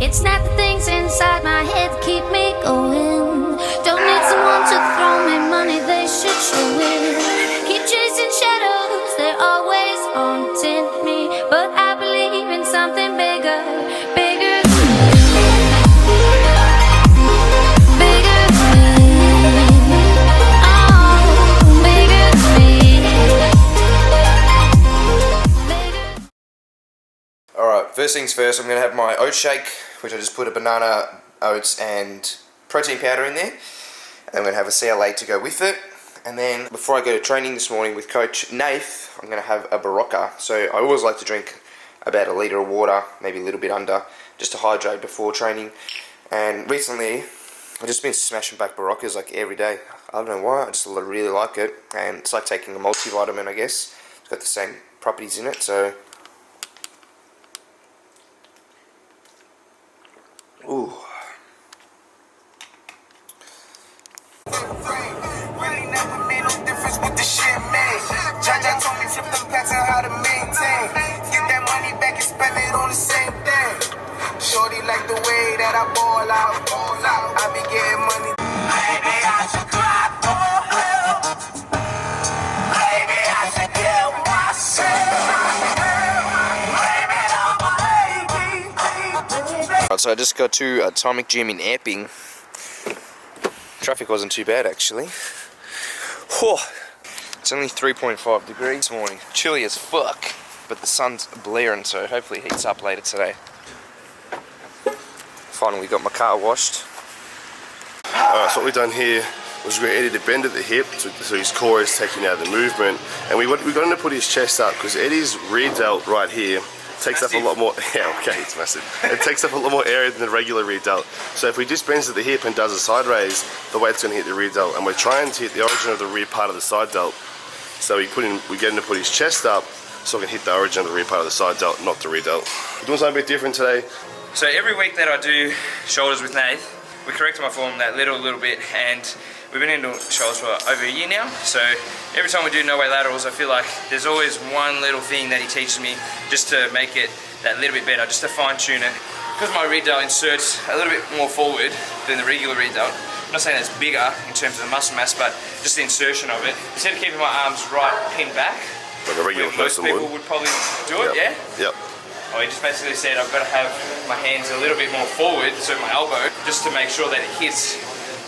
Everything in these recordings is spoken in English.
It's not the things inside my head that keep me going. Don't need someone to throw me money, they should show it. Keep chasing shadows, they're always haunting me, but I believe in something bigger, bigger than me. Bigger than me. Oh, bigger than me. Alright, first things first, I'm going to have my oat shake, which I just put a banana, oats and protein powder in there. And I'm going to have a CLA to go with it. And then before I go to training this morning with Coach Nath, I'm going to have a Barocca. So I always like to drink about a litre of water, maybe a little bit under, just to hydrate before training. And recently, I've just been smashing back Baroccas like every day. I don't know why, I just really like it. And it's like taking a multivitamin, I guess. It's got the same properties in it, so... Ooh. Shorty like the way that I ball out. I be getting money. Maybe I should drop the hell. Maybe I should kill myself. Right, so I just got to Atomic Gym in Epping. Traffic wasn't too bad actually. Whew. It's only 3.5 degrees this morning. Chilly as fuck. But the sun's blaring, so hopefully it heats up later today. Finally got my car washed. Alright, so what we've done here was we got Eddie to bend at the hip so his core is taking out the movement, and we got him to put his chest up because Eddie's rear delt right here takes up a lot more. Yeah, okay, it's massive. It takes up a lot more area than the regular rear delt. So if we just bends at the hip and does a side raise, the weight's going to hit the rear delt, and we're trying to hit the origin of the rear part of the side delt. So we get him to put his chest up so we can hit the origin of the rear part of the side delt, not the rear delt. We're doing something a bit different today. So every week that I do shoulders with Nath, we correct my form that little bit, and we've been into shoulders for over a year now. So every time we do no weight laterals, I feel like there's always one little thing that he teaches me just to make it that little bit better, just to fine tune it. Because my rear delt inserts a little bit more forward than the regular rear delt. I'm not saying it's bigger in terms of the muscle mass, but just the insertion of it. Instead of keeping my arms right pinned back, like a regular person most people would probably do it, yeah? Yep. Oh, he just basically said I've got to have my hands a little bit more forward, so my elbow, just to make sure that it hits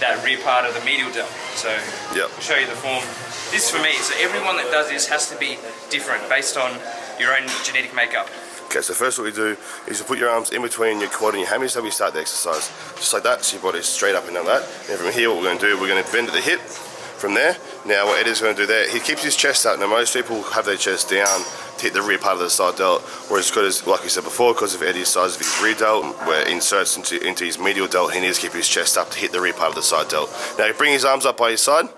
that rear part of the medial delt. So yep. I'll show you the form. This is for me, so everyone that does this has to be different based on your own genetic makeup. Okay, so first what we do is you put your arms in between your quad and your hammies, so we start the exercise. Just like that, so your body's straight up and down that. And from here, what we're going to do, we're going to bend at the hip from there. Now what Eddie's going to do there, he keeps his chest out. Now most people have their chest down to hit the rear part of the side delt, whereas like we said before, because of Eddie's size of his rear delt, where it inserts into his medial delt, he needs to keep his chest up to hit the rear part of the side delt. Now he bring his arms up by his side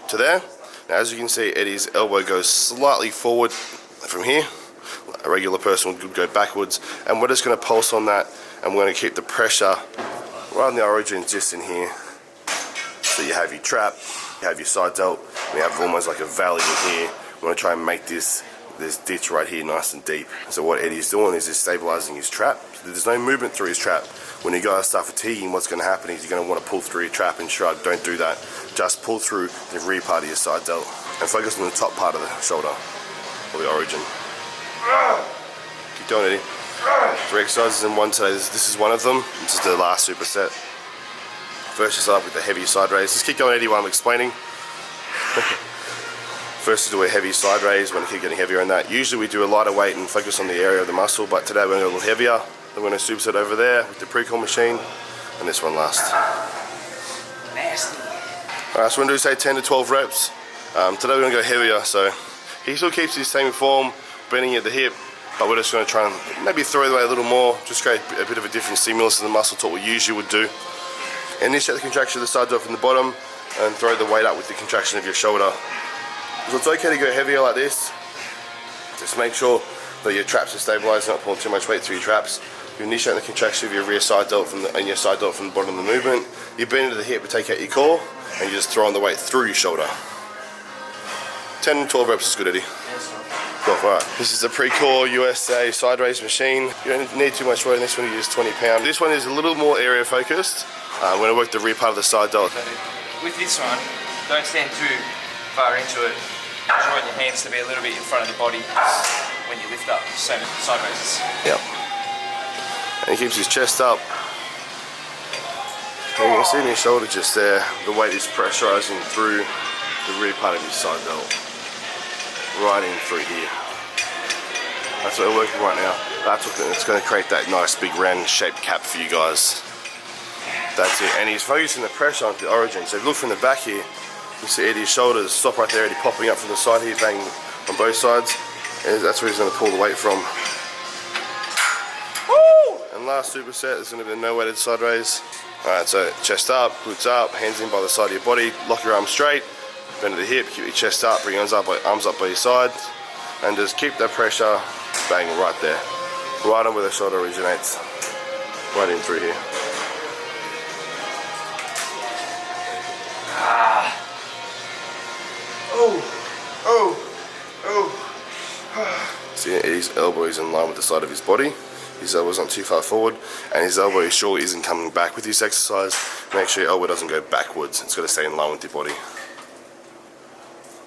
to there. Now as you can see, Eddie's elbow goes slightly forward from here. A regular person would go backwards, and we're just going to pulse on that, and we're going to keep the pressure right on the origin just in here. So you have your trap, you have your side delt, and you have almost like a valley in here. We want to try and make this ditch right here nice and deep. So what Eddie's doing is just stabilizing his trap. So there's no movement through his trap. When you guys start fatiguing, what's going to happen is you're going to want to pull through your trap and shrug. Don't do that. Just pull through the rear part of your side delt and focus on the top part of the shoulder or the origin. Keep doing it, Eddie. 3 exercises in one today. This is one of them. This is the last superset. First, you start with the heavy side raise. Just keep going, Eddie, while I'm explaining. First, to do a heavy side raise. We're going to keep getting heavier on that. Usually, we do a lighter weight and focus on the area of the muscle, but today we're going to go a little heavier. Then we're going to superset over there with the pre-core machine, and this one last. Nasty. Alright, so we're going to do say 10 to 12 reps. Today we're going to go heavier, so he still keeps his same form, bending at the hip, but we're just going to try and maybe throw it away a little more, just create a bit of a different stimulus in the muscle to what we usually would do. Initiate the contraction of the side delt from the bottom and throw the weight up with the contraction of your shoulder. So it's okay to go heavier like this. Just make sure that your traps are stabilized, not pulling too much weight through your traps. You initiate the contraction of your rear side delt and your side delt from the bottom of the movement. You bend into the hip to take out your core, and you just throw on the weight through your shoulder. 10 to 12 reps is good, Eddie. Go for Right, this is a Precor USA side raise machine. You don't need too much weight in this one, you use 20 pounds. This one is a little more area focused. I'm going to work the rear part of the side delt. So with this one, don't stand too far into it. Just want your hands to be a little bit in front of the body when you lift up. Same with side raises. Yep. And he keeps his chest up. And you can see in his shoulder just there, the weight is pressurizing through the rear part of his side delt. Right in through here. That's what we're working right now. That's what it's going to create that nice big round shaped cap for you guys. That's it. And he's focusing the pressure onto the origin. So if you look from the back here, you see Eddy's shoulders stop right there, Eddy popping up from the side here, banging on both sides. And that's where he's going to pull the weight from. Woo! And last superset is going to be the no weighted side raise. Alright, so chest up, glutes up, hands in by the side of your body, lock your arms straight, bend at the hip, keep your chest up, bring your arms up by your side, and just keep that pressure banging right there. Right on where the shoulder originates. Right in through here. See, his elbow is in line with the side of his body. His elbow's not too far forward, and his elbow surely isn't coming back with this exercise. Make sure your elbow doesn't go backwards. It's got to stay in line with your body.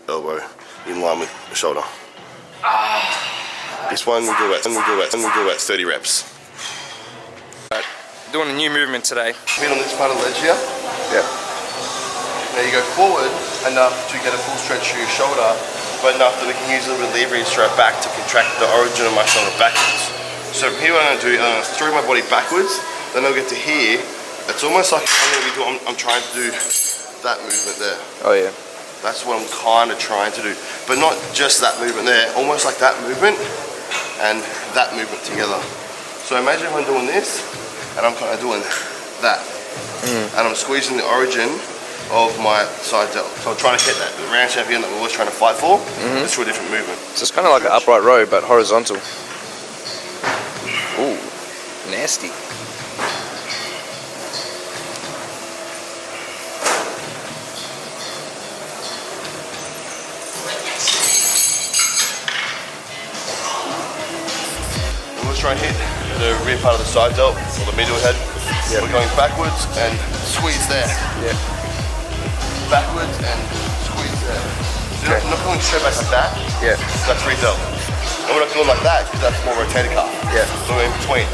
Elbow in line with the shoulder. This one we'll do about 30 reps. Right, doing a new movement today. Been on this part of the ledge here. Yeah. Now you go forward enough to get a full stretch through your shoulder, but enough that we can use a little bit of leverage through our back to contract the origin of my shoulder backwards. So from here what I'm going to do, I'm going to throw my body backwards, then I'll get to here. It's almost like I'm trying to do that movement there. Oh yeah. That's what I'm kind of trying to do. But not just that movement there, almost like that movement and that movement together. So imagine if I'm doing this, and I'm kind of doing that. And I'm squeezing the origin of my side delt. So I'm trying to hit that round shape again that we're always trying to fight for, just through a different movement. So it's kind of like an upright row, but horizontal. Ooh, nasty. Let's try and hit the rear part of the side delt, or the medial head. Yeah. We're going backwards and squeeze there. Yeah. Backwards and squeeze there. So I'm not going straight back like that. Yeah. That's rear delt. And we're not going like that because that's more rotator cuff. Yeah. So we're in between.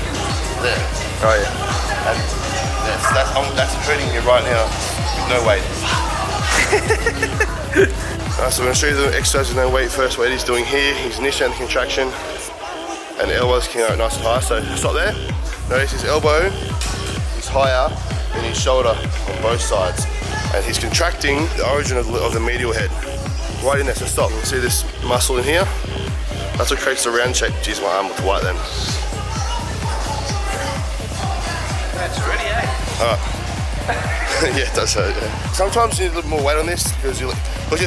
There. Oh yeah. And that's hurting me right now with no weight. So I'm going to show you the exercise with no weight first. What Eddy's doing here, he's initiating the contraction and the elbows coming out nice and high. So stop there. Notice his elbow is higher than his shoulder on both sides. And he's contracting the origin of the medial head. Right in there, so stop. You see this muscle in here? That's what creates the round shape. Geez, my arm looks white then. That's ready, eh? Alright. Yeah, it does hurt, yeah. Sometimes you need a little more weight on this because you're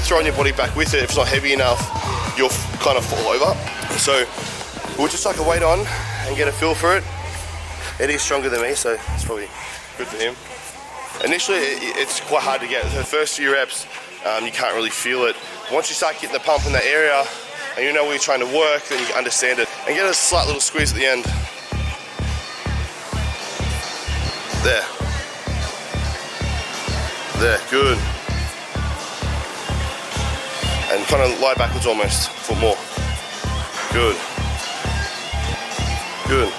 throwing your body back with it. If it's not heavy enough, you'll kind of fall over. So we'll just tuck a weight on and get a feel for it. Eddy's stronger than me, so it's probably good for him. Initially, it's quite hard to get. The first few reps, you can't really feel it. Once you start getting the pump in that area, and you know where you're trying to work, then you can understand it. And get a slight little squeeze at the end. There. There, good. And kind of lie backwards almost for more. Good. Good.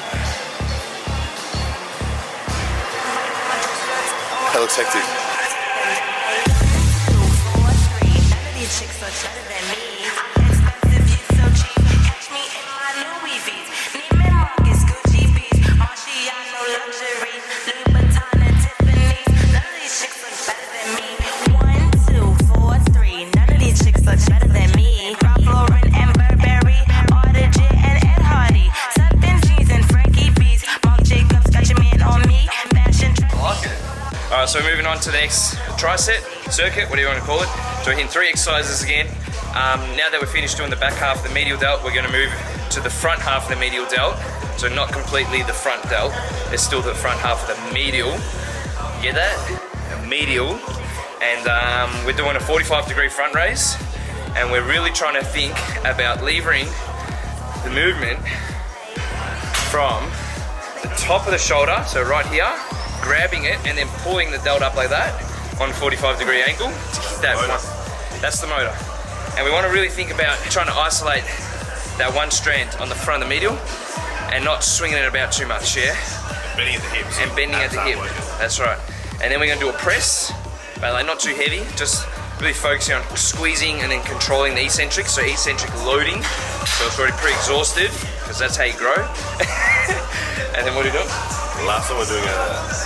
That looks hectic. Alright, so moving on to the next tricep circuit, what do you want to call it? So we're hitting 3 exercises again. Now that we're finished doing the back half of the medial delt, we're going to move to the front half of the medial delt. So not completely the front delt, it's still the front half of the medial. You get that? The medial. And we're doing a 45-degree front raise. And we're really trying to think about levering the movement from the top of the shoulder, so right here, grabbing it and then pulling the delt up like that on 45-degree angle to hit that one. That's the motor. And we want to really think about trying to isolate that one strand on the front of the medial and not swinging it about too much, yeah? Bending at the hips. And bending at the hip. That's right. And then we're going to do a press, but like not too heavy, just really focusing on squeezing and then controlling the eccentric. So eccentric loading, so it's already pre-exhausted, because that's how you grow. And then what do you do? The last one we're doing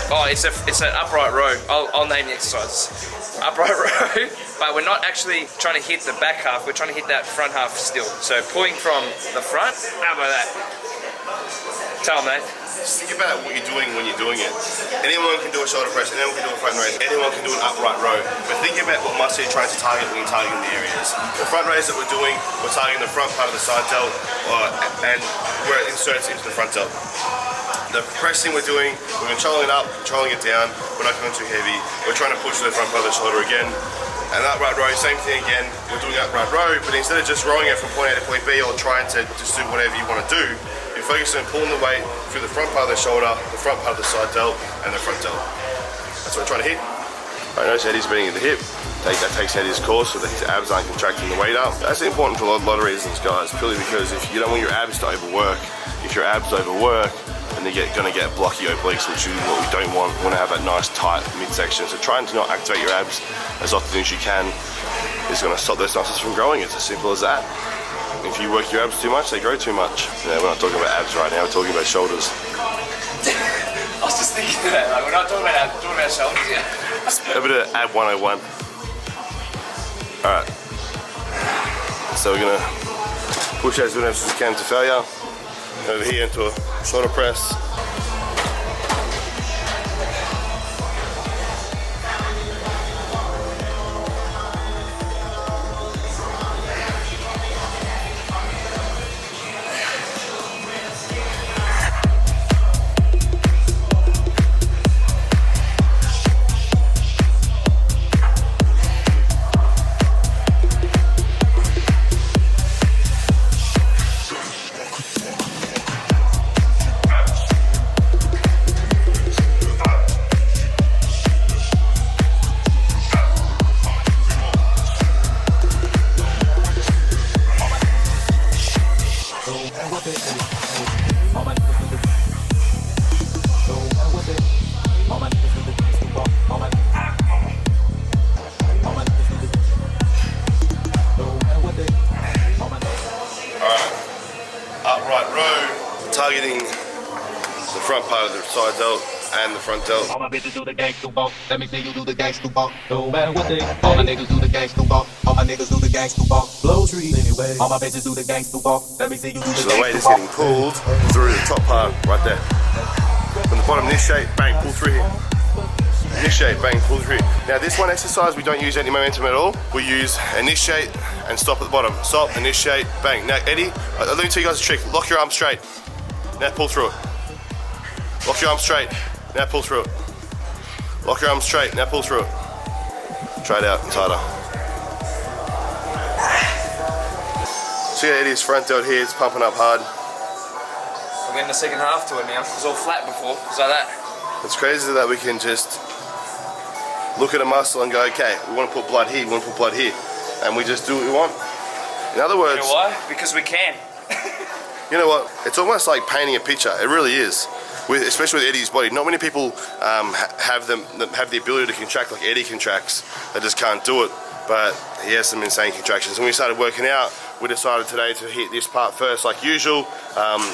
Oh, it's an upright row. I'll name the exercises. Upright row, but we're not actually trying to hit the back half, we're trying to hit that front half still. So pulling from the front, how about that? Tell them, mate. Just think about what you're doing when you're doing it. Anyone can do a shoulder press, anyone can do a front raise, anyone can do an upright row. But think about what muscle you're trying to target when you're targeting the areas. The front raise that we're doing, we're targeting the front part of the side delt, and where it inserts into the front delt. The pressing we're doing, we're controlling it up, controlling it down, we're not going too heavy. We're trying to push to the front part of the shoulder again. And upright row, same thing again, we're doing upright row, but instead of just rowing it from point A to point B or trying to just do whatever you want to do, you're focusing on pulling the weight through the front part of the shoulder, the front part of the side delt, and the front delt. That's what we're trying to hit. Right, notice Eddie's bending at the hip. That takes Eddie's course so that his abs aren't contracting the weight up. That's important for a lot of reasons, guys, purely because if you don't want your abs to overwork, if your abs overwork, then they're going to get blocky obliques, which is what we don't want. We want to have that nice tight midsection. So trying to not activate your abs as often as you can is going to stop those muscles from growing. It's as simple as that. If you work your abs too much, they grow too much. Yeah, we're not talking about abs right now, we're talking about shoulders. I was just thinking that, like, we're not talking about abs, we're talking about shoulders, yeah. A bit of ab 101. Alright. So we're going to push as much as we can to failure. Over here into a shoulder press. Targeting the front part of the side delt and the front delt. All my bitches do the gangsta walk. Let me see you do the gangsta walk. No matter what they. All my niggas do the gangsta walk. All my niggas do the gangsta walk. Blow trees anyway. All my bitches do the gangsta walk. Let me see you do the gangsta walk. So the weight is getting pulled through the top part right there. From the bottom, this shape, bang, pull through here. Initiate, bang, pull through here. Now this one exercise, we don't use any momentum at all. We use initiate and stop at the bottom. Stop, initiate, bang. Now Eddie, let me tell you guys a trick. Lock your arm straight. Now pull through it. Lock your arm straight. Now pull through it. Lock your arm straight. Now pull through it. Try it out, tighter. So yeah, Eddie's front delt here, it's pumping up hard. We're getting the second half to it now. It was all flat before, it was like that. It's crazy that we can just look at a muscle and go, okay, we want to put blood here, we want to put blood here. And we just do what we want. In other words... You know why? Because we can. You know what? It's almost like painting a picture. It really is. Especially with Eddie's body. Not many people have the ability to contract like Eddie contracts. They just can't do it. But he has some insane contractions. When we started working out, we decided today to hit this part first like usual.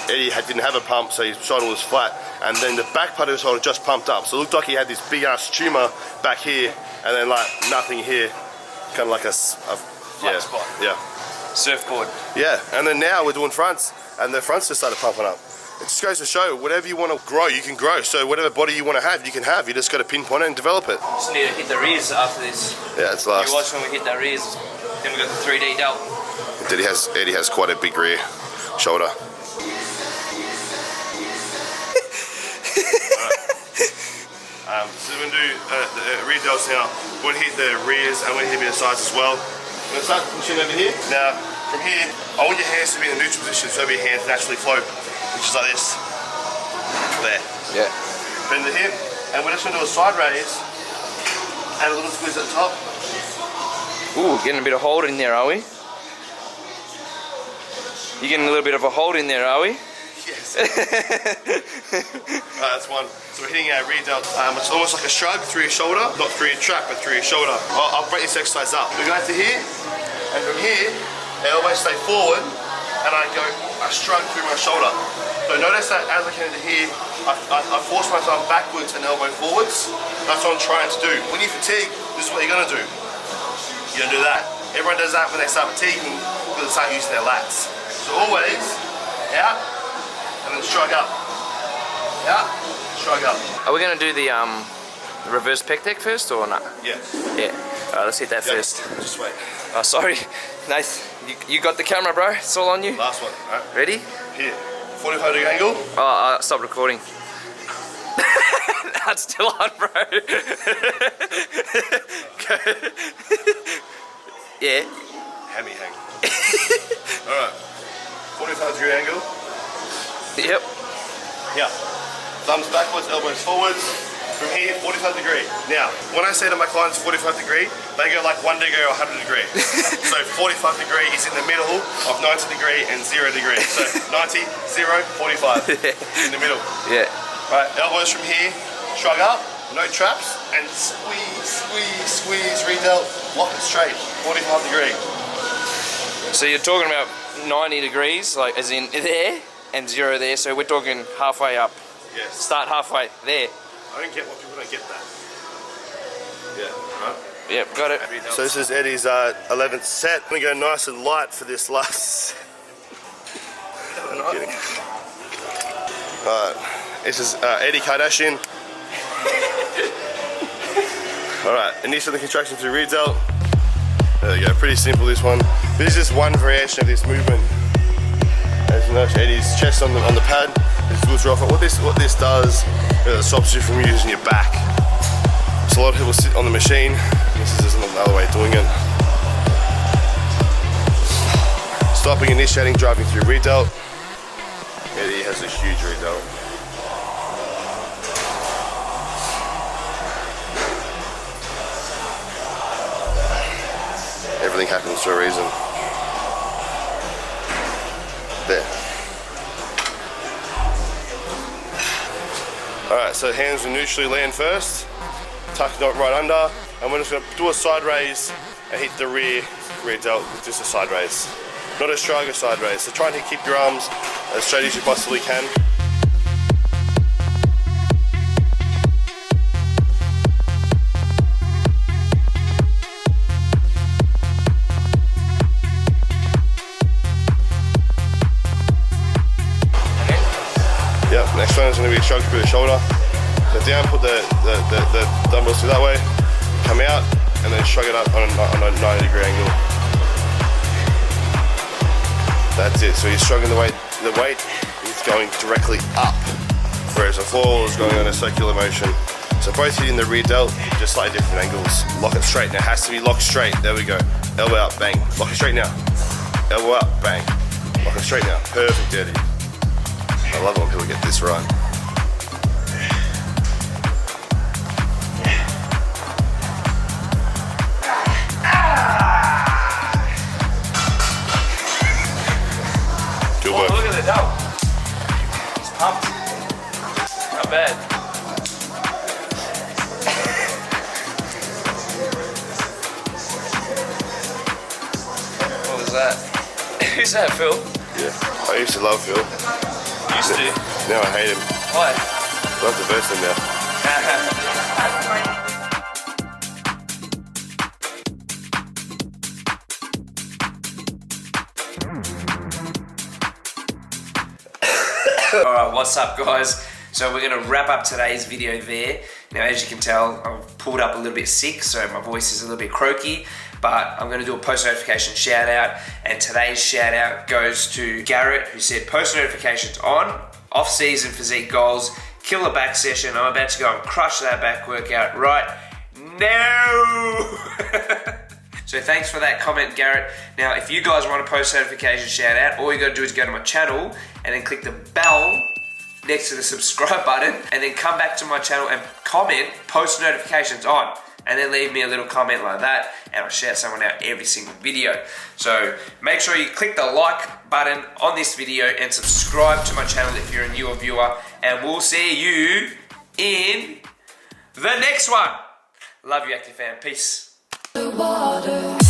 Eddie didn't have a pump, so his shoulder was flat. And then the back part of his shoulder just pumped up. So it looked like he had this big ass tumor back here, and then like nothing here. Kind of like a flat spot. Yeah. Surfboard. Yeah, and then now we're doing fronts, and the fronts just started pumping up. It just goes to show, whatever you want to grow, you can grow. So whatever body you want to have, you can have. You just got to pinpoint it and develop it. Just need to hit the rears after this. Yeah, it's last. You watch when we hit the rears, then we got the 3D delt. Eddie has quite a big rear shoulder. So we're going to do the rear delts now. We're going to hit the rears and we're going to hit a bit of sides as well. We're going to start pushing over here. Now, From here, I want your hands to be in a neutral position so your hands naturally float, which is like this. There. Yeah. Bend the hip, and we're just going to do a side raise, and a little squeeze at the top. Ooh, getting a bit of hold in there, are we? You're getting a little bit of a hold in there, are we? Yes. That's one. So we're hitting our rear delt. It's almost like a shrug through your shoulder, not through your trap, but through your shoulder. I'll break this exercise up. We're going to here, and from here, elbows stay forward, and I shrug through my shoulder. So notice that as I came into here, I force myself backwards and elbow forwards. That's what I'm trying to do. When you fatigue, this is what you're going to do. You're going to do that. Everyone does that when they start fatiguing because they start using their lats. So always, out, and then shrug up. Out, shrug up. Are we going to do the reverse pec deck first or not? Yeah. Yeah. Alright, let's hit that first. Just wait. Oh, sorry. Nath, you got the camera, bro. It's all on you. Last one. All right. Ready? Here. 45-degree angle. Oh, stop recording. That's still on, bro. Yeah. Hammy hang. Alright. 45-degree angle. Yep. Yeah. Thumbs backwards, elbows forwards. From here, 45 degree. Now, when I say to my clients 45 degree, they go like 1 degree or 100 degree. So 45 degree is in the middle of 90 degree and 0 degree. So 90, 0, 45 in the middle. Yeah. Right, elbows from here, shrug up, no traps, and squeeze, squeeze, squeeze, re-delt, lock it straight, 45 degree. So you're talking about 90 degrees, like as in there, and 0 there, so we're talking halfway up. Yes. Start halfway there. I don't get why people don't get that. Yeah, right? Yep, got it. So this is Eddie's 11th set. I'm gonna go nice and light for this last. I'm kidding. Alright, this is Eddy Kardashian. Alright, initial the contraction through rear delt. There we go, pretty simple this one. This is just one variation of this movement. As you notice, Eddie's chest on the pad. His glutes are off. What this does, it stops you from using your back. So a lot of people sit on the machine. This is just another way of doing it. Stopping, initiating, driving through rear delt. Eddie has a huge rear delt. Everything happens for a reason. There. Alright, so hands will neutrally land first, tuck it right under, and we're just going to do a side raise and hit the rear delt with just a side raise. Not a shrug, a side raise. So try and keep your arms as straight as you possibly can. Yep, next one is going to be a shrug through the shoulder. So down, put the dumbbells through that way, come out, and then shrug it up on a 90-degree angle. That's it. So you're shrugging the weight is going directly up, whereas the fall is going on a circular motion. So both hitting the rear delt, just slightly different angles. Lock it straight. Now it has to be locked straight. There we go. Elbow out, bang. Lock it straight now. Elbow out, bang. Lock it straight now. Perfect, Eddy. I love it when people get this right. Good work. Look at the delt. It's pumped. Not bad. What was that? Who's that, Phil? Yeah, I used to love Phil. Used to. Now I hate him. Why? I have to verse him now. Alright, what's up guys? So we're going to wrap up today's video there. Now as you can tell, I've pulled up a little bit sick, so my voice is a little bit croaky, but I'm going to do a post notification shout out, and today's shout out goes to Garrett, who said post notifications on, off season physique goals, killer back session. I'm about to go and crush that back workout right now. So thanks for that comment, Garrett. Now, if you guys want a post notification shout out, all you gotta do is go to my channel and then click the bell next to the subscribe button, and then come back to my channel and comment post notifications on, and then leave me a little comment like that, and I'll shout someone out every single video. So make sure you click the like button on this video and subscribe to my channel if you're a newer viewer, and we'll see you in the next one. Love you, Active Fam. Peace. Water.